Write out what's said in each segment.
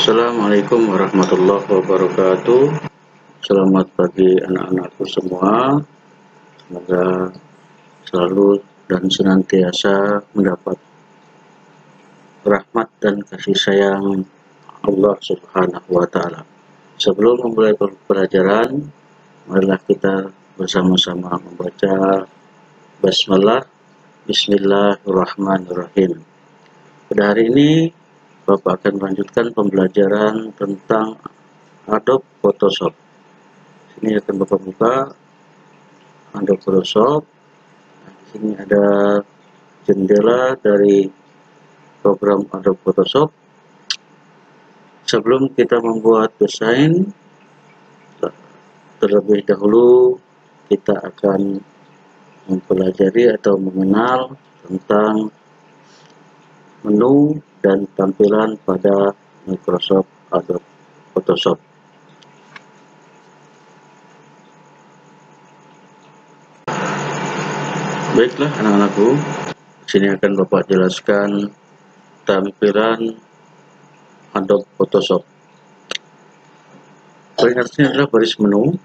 Assalamualaikum warahmatullahi wabarakatuh. Selamat pagi anak-anakku semua. Semoga selalu dan senantiasa mendapat rahmat dan kasih sayang Allah Subhanahu wa Ta'ala. Sebelum memulai pelajaran, marilah kita bersama-sama membaca basmalah. Bismillahirrahmanirrahim. Pada hari ini Bapak akan melanjutkan pembelajaran tentang Adobe Photoshop. Ini akan Bapak buka Adobe Photoshop. Di sini ada jendela dari program Adobe Photoshop. Sebelum kita membuat desain, terlebih dahulu kita akan mempelajari atau mengenal tentang menu dan tampilan pada Microsoft Adobe Photoshop. Baiklah anak-anakku, sini akan Bapak jelaskan tampilan Adobe Photoshop. Peringatnya adalah baris menu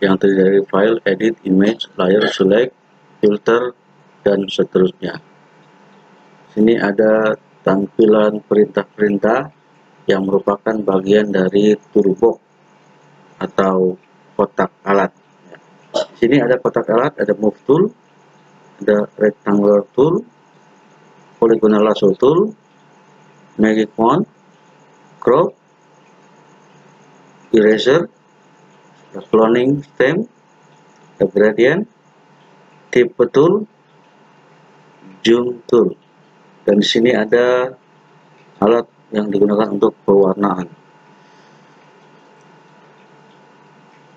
yang terdiri dari file, edit, image, layer, select, filter, dan seterusnya. Sini ada tampilan perintah-perintah yang merupakan bagian dari toolbox atau kotak alat. Di sini ada kotak alat, ada move tool, ada rectangular tool, polygonal lasso tool, magic wand, crop, eraser, cloning stem, the gradient, type tool, zoom tool. Dan di sini ada alat yang digunakan untuk pewarnaan.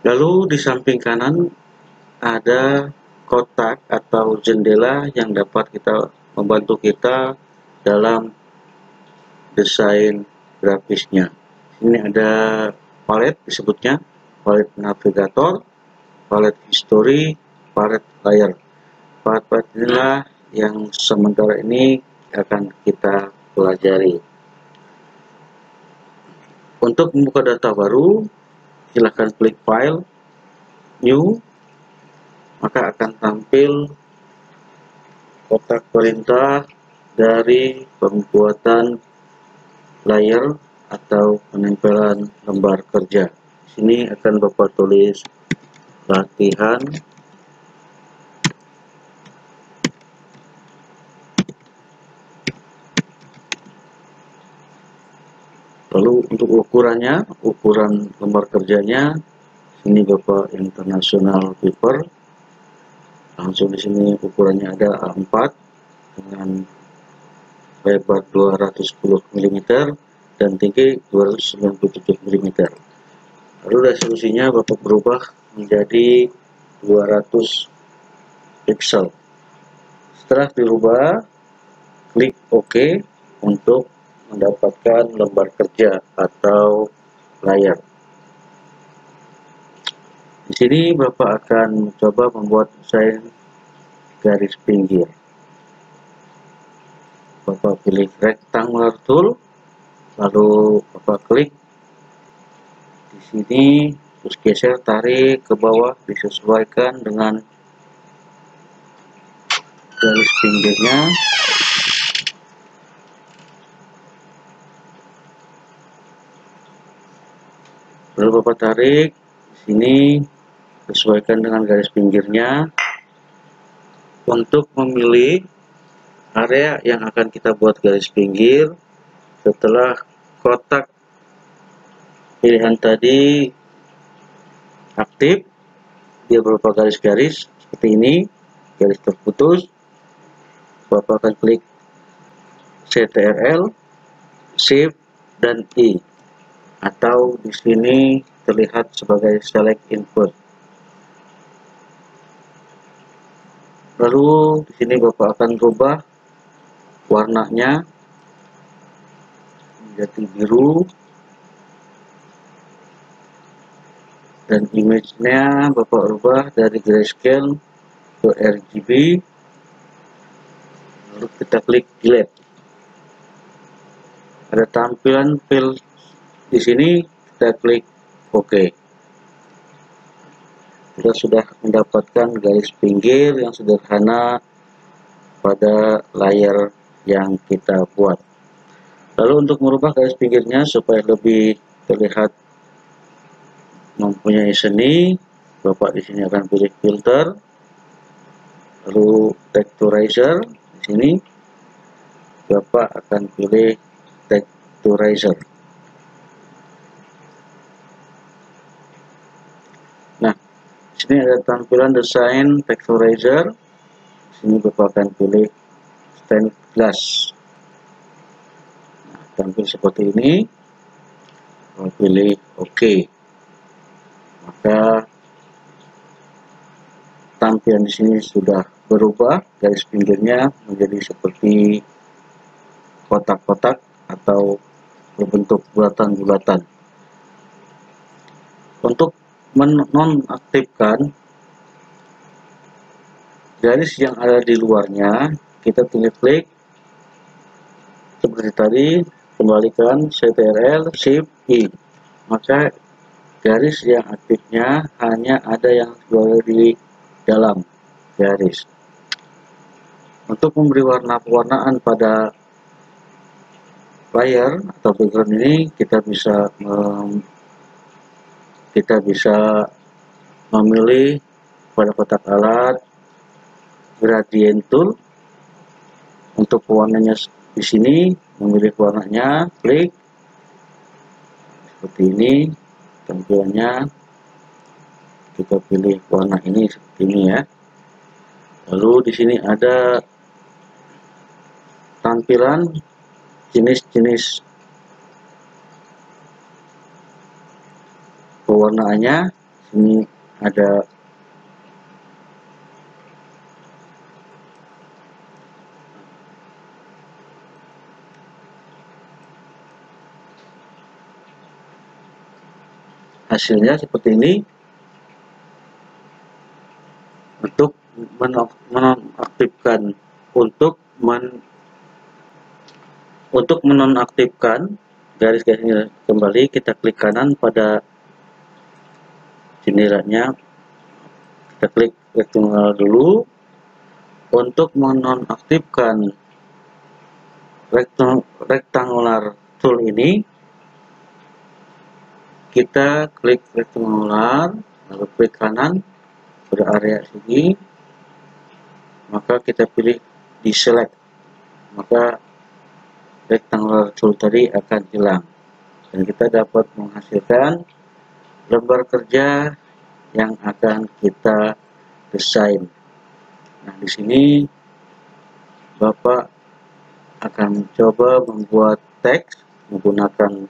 Lalu di samping kanan ada kotak atau jendela yang dapat membantu kita dalam desain grafisnya. Ini ada palet, disebutnya palet navigator, palet history, palet layer. Palet-palet inilah yang sementara ini akan kita pelajari. Untuk membuka data baru, silahkan klik file, new, maka akan tampil kotak perintah dari pembuatan layer atau penempelan lembar kerja. Sini akan Bapak tulis latihan lalu untuk ukurannya, ukuran lembar kerjanya, ini Bapak international paper. Langsung di sini ukurannya ada A4 dengan lebar 210 mm dan tinggi 297 mm. Lalu resolusinya Bapak berubah menjadi 200 pixel. Setelah dirubah, klik OK untuk mendapatkan lembar kerja atau layar. Di sini Bapak akan mencoba membuat desain garis pinggir. Bapak pilih rectangular tool, lalu Bapak klik di sini, terus geser, tarik ke bawah, disesuaikan dengan garis pinggirnya. Lalu Bapak tarik di sini, sesuaikan dengan garis pinggirnya. Untuk memilih area yang akan kita buat garis pinggir, setelah kotak pilihan tadi aktif, dia berupa garis-garis seperti ini, garis terputus. Bapak akan klik CTRL, Shift, dan I, atau di sini terlihat sebagai select input. Lalu di sini Bapak akan rubah warnanya menjadi biru dan image-nya Bapak rubah dari grayscale ke RGB. Lalu kita klik delete. ada tampilan file di sini, kita klik OK. Kita sudah mendapatkan garis pinggir yang sederhana pada layar yang kita buat. Lalu untuk merubah garis pinggirnya supaya lebih terlihat mempunyai seni, Bapak di sini akan pilih filter, lalu texturizer. Di sini Bapak akan pilih texturizer. Nah, di sini ada tampilan desain texturizer. Di sini Bapak akan pilih stained glass. Nah, tampil seperti ini. Bapak pilih OK. Maka tampilan di sini sudah berubah, garis pinggirnya menjadi seperti kotak-kotak atau berbentuk bulatan-bulatan. Untuk menonaktifkan garis yang ada di luarnya, kita tinggal klik seperti tadi, kembalikan Ctrl Shift I. Maka garis yang aktifnya hanya ada yang berada di dalam garis. Untuk memberi warna-pewarnaan pada layar atau background ini, kita bisa memilih pada kotak alat gradient tool. Untuk pewarnanya di sini, memilih warnanya, klik seperti ini tampilannya. Kita pilih warna ini seperti ini ya. Lalu di sini ada tampilan jenis-jenis pewarnaannya. Ini ada hasilnya seperti ini. Untuk menonaktifkan untuk menonaktifkan garis-garisnya kembali, kita klik kanan pada jendelanya, kita klik rectangle dulu. Untuk menonaktifkan rectangular tool ini, kita klik rectangular, lalu klik kanan pada area sini, maka kita pilih deselect, maka rectangular tool tadi akan hilang dan kita dapat menghasilkan lembar kerja yang akan kita desain. Nah, di sini Bapak akan mencoba membuat teks menggunakan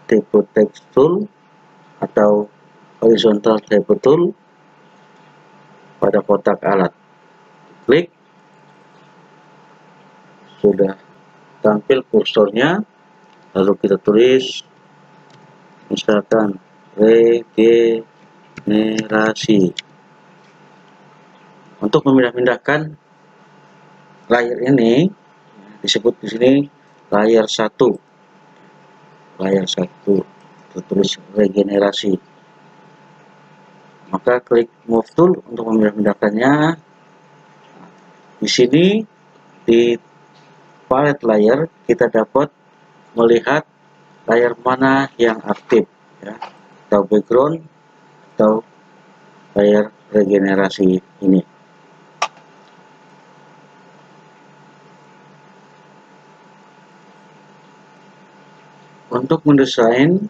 type text tool atau horizontal type tool pada kotak alat. Klik, sudah tampil kursornya, lalu kita tulis misalkan regenerasi. Untuk memindah-mindahkan layar ini disebut di sini layar 1. Layar 1 tertulis regenerasi. Maka klik move tool untuk memindah-mindahkannya. Di sini di palette layar kita dapat melihat layar mana yang aktif ya, atau background atau layar regenerasi ini. Untuk mendesain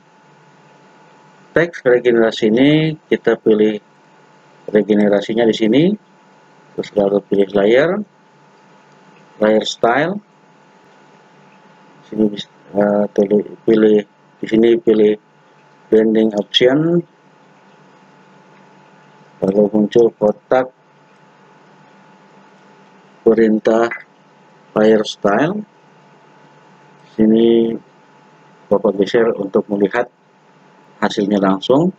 teks regenerasi ini, kita pilih regenerasinya di sini, terus lalu pilih layar style. Sini pilih di sini pilih blending option, lalu muncul kotak perintah layar style. Sini Bapak geser untuk melihat hasilnya langsung.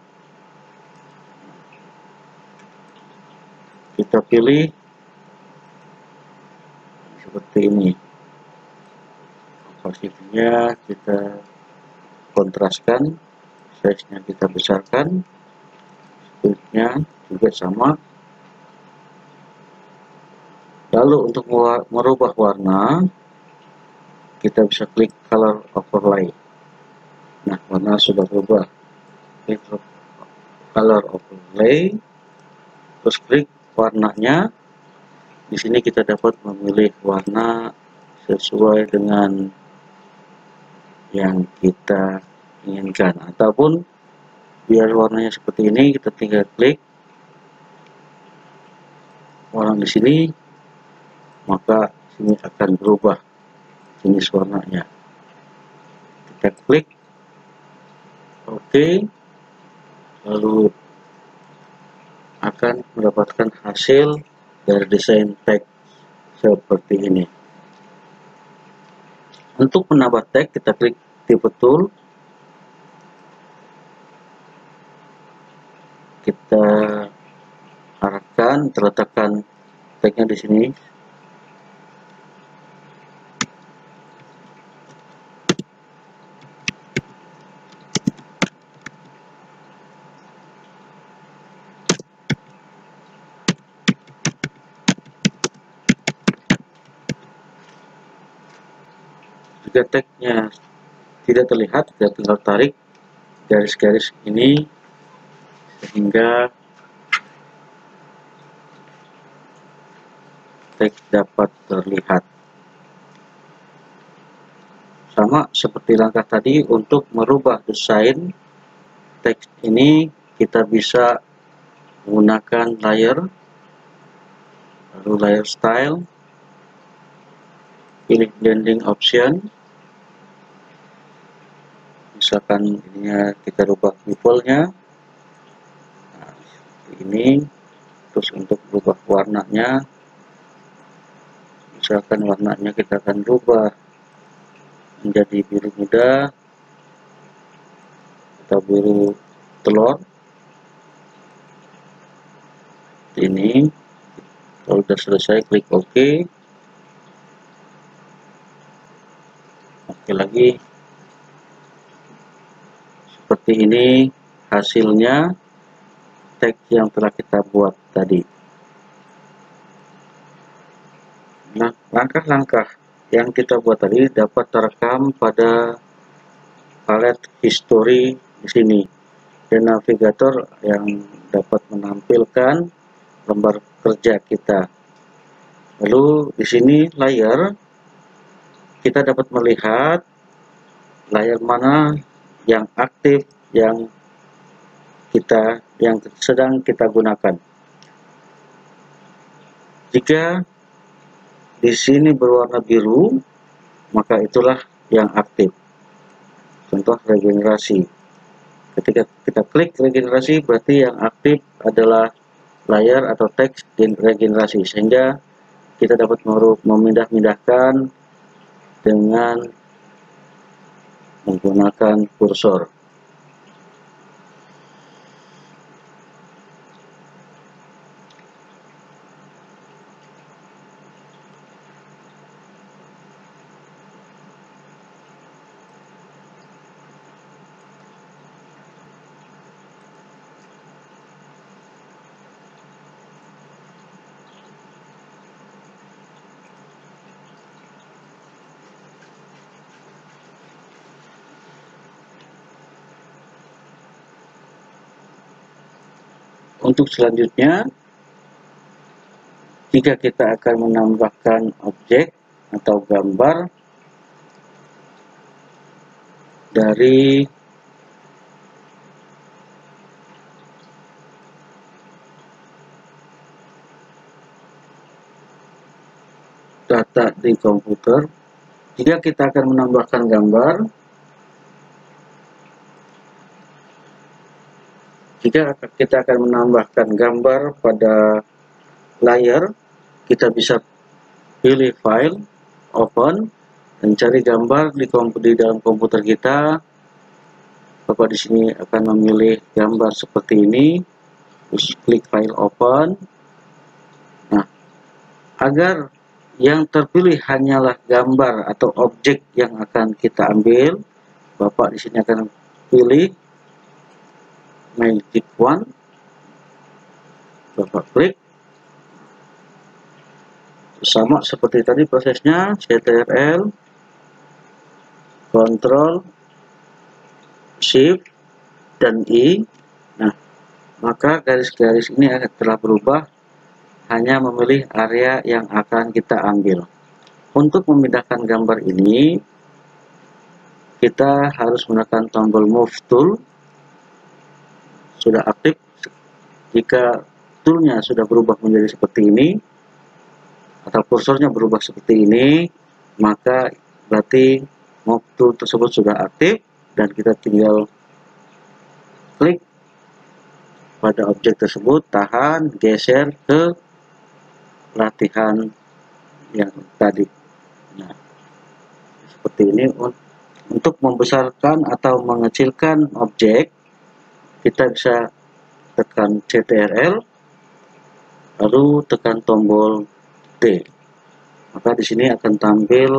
Kita pilih seperti ini, opacity-nya kita kontraskan, size-nya kita besarkan, speed-nya juga sama. Lalu untuk merubah warna, kita bisa klik color overlay. Nah, warna sudah berubah. Klik color overlay, terus klik warnanya. Di sini kita dapat memilih warna sesuai dengan yang kita inginkan, ataupun biar warnanya seperti ini, kita tinggal klik warna di sini, maka sini akan berubah jenis warnanya. Kita klik OK, lalu akan mendapatkan hasil dari desain teks seperti ini. Untuk menambah teks, kita klik tipe tool, kita arahkan, terletakkan teksnya di sini. Jika teksnya tidak terlihat, kita tinggal tarik garis-garis ini sehingga teks dapat terlihat. Sama seperti langkah tadi, untuk merubah desain teks ini kita bisa menggunakan layer, lalu layer style, pilih blending option, misalkan ininya kita rubah bevelnya, nah, seperti ini. Terus untuk berubah warnanya, misalkan warnanya kita akan rubah menjadi biru muda atau biru telur. Ini kalau sudah selesai, klik OK. Oke lagi, seperti ini hasilnya teks yang telah kita buat tadi. Nah, langkah-langkah yang kita buat tadi dapat terekam pada palet history di sini, dan navigator yang dapat menampilkan lembar kerja kita. Lalu di sini layer, kita dapat melihat layer mana yang aktif, yang sedang kita gunakan. Jika di sini berwarna biru, maka itulah yang aktif. Contoh regenerasi. Ketika kita klik regenerasi, berarti yang aktif adalah layer atau teks regenerasi, sehingga kita dapat memindah-mindahkan dengan menggunakan kursor. Untuk selanjutnya, jika kita akan menambahkan objek atau gambar dari data di komputer, jika kita akan menambahkan gambar, jika kita akan menambahkan gambar pada layar, kita bisa pilih file, open, dan cari gambar di dalam komputer kita. Bapak di sini akan memilih gambar seperti ini, terus klik file open. Nah, agar yang terpilih hanyalah gambar atau objek yang akan kita ambil. Bapak di sini akan pilih Magic Wand, Bapak klik. Sama seperti tadi prosesnya, Ctrl, Ctrl, Shift, dan I. Nah, maka garis-garis ini telah berubah, hanya memilih area yang akan kita ambil. Untuk memindahkan gambar ini, kita harus menekan tombol Move Tool. Sudah aktif. Jika toolnya sudah berubah menjadi seperti ini, atau kursornya berubah seperti ini, maka berarti Move Tool tersebut sudah aktif, dan kita tinggal klik pada objek tersebut, tahan, geser ke latihan yang tadi. Nah, seperti ini. Untuk membesarkan atau mengecilkan objek, kita bisa tekan Ctrl, lalu tekan tombol T. Maka di sini akan tampil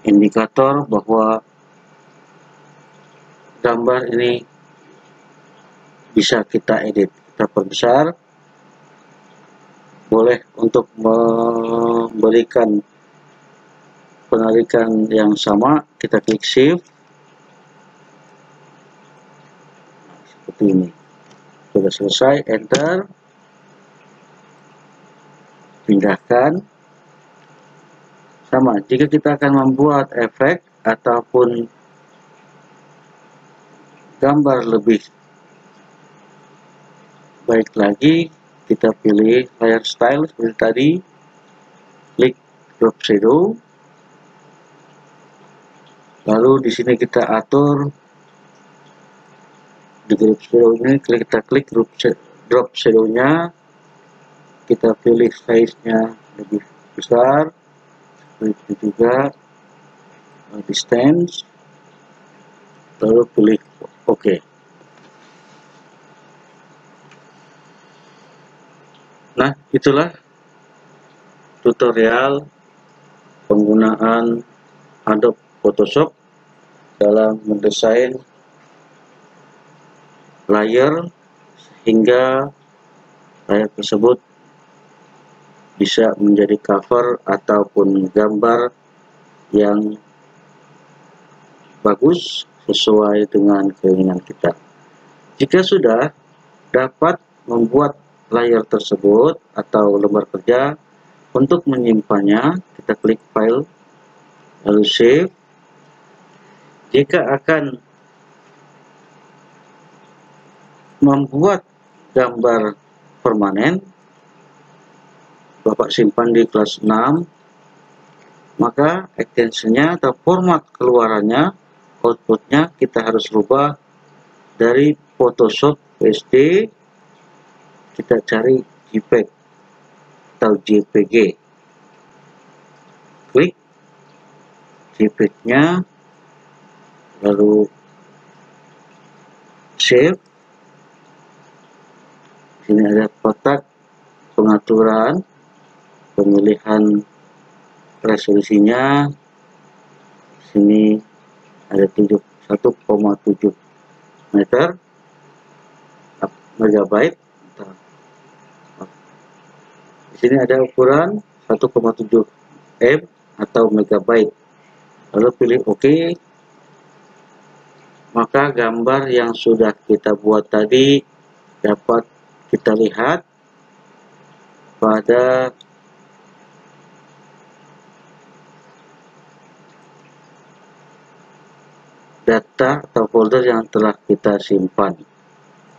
indikator bahwa gambar ini bisa kita edit. Kita perbesar. Boleh untuk memberikan penarikan yang sama, kita klik Shift. Seperti ini. Sudah selesai, Enter. Pindahkan. Sama, jika kita akan membuat efek ataupun gambar lebih baik lagi, kita pilih layer style seperti tadi, klik drop shadow, lalu di sini kita atur di drop shadow ini, kita klik drop shadow-nya, kita pilih size-nya lebih besar, seperti juga distance, lalu pilih OK. Nah, itulah tutorial penggunaan Adobe Photoshop dalam mendesain layer sehingga layer tersebut bisa menjadi cover ataupun gambar yang bagus sesuai dengan keinginan kita. Jika sudah dapat membuat layer tersebut atau lembar kerja, untuk menyimpannya kita klik File, lalu Save. Jika akan membuat gambar permanen, Bapak simpan di kelas 6, maka extensionnya atau format keluarannya, outputnya kita harus rubah dari Photoshop PSD, kita cari JPEG atau JPG. Klik JPEG-nya, lalu save. Sini ada kotak pengaturan, pemilihan resolusinya. Sini ada 1,7 megabyte. Di sini ada ukuran 1,7 M atau megabyte. Lalu pilih OK. Maka gambar yang sudah kita buat tadi dapat kita lihat pada data atau folder yang telah kita simpan.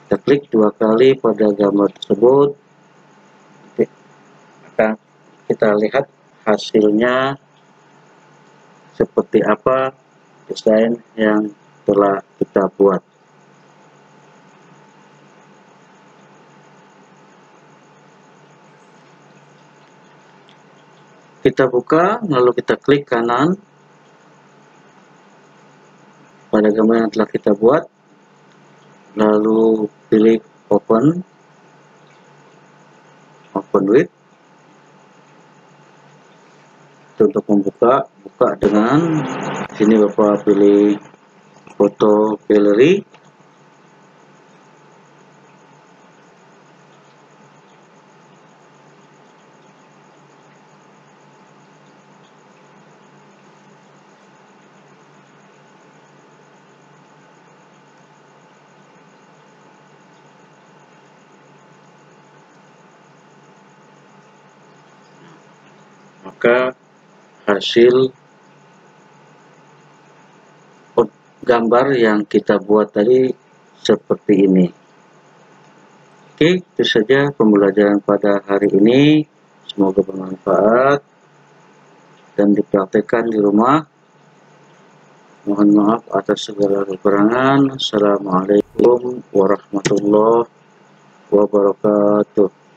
Kita klik 2 kali pada gambar tersebut, akan kita lihat hasilnya seperti apa desain yang telah kita buat. Kita buka, lalu kita klik kanan pada gambar yang telah kita buat, lalu pilih Open. conduit. Untuk membuka, buka dengan sini Bapak pilih foto gallery. Maka hasil gambar yang kita buat tadi seperti ini. Oke, itu saja pembelajaran pada hari ini. Semoga bermanfaat dan dipraktekkan di rumah. Mohon maaf atas segala kekurangan. Assalamualaikum warahmatullahi wabarakatuh.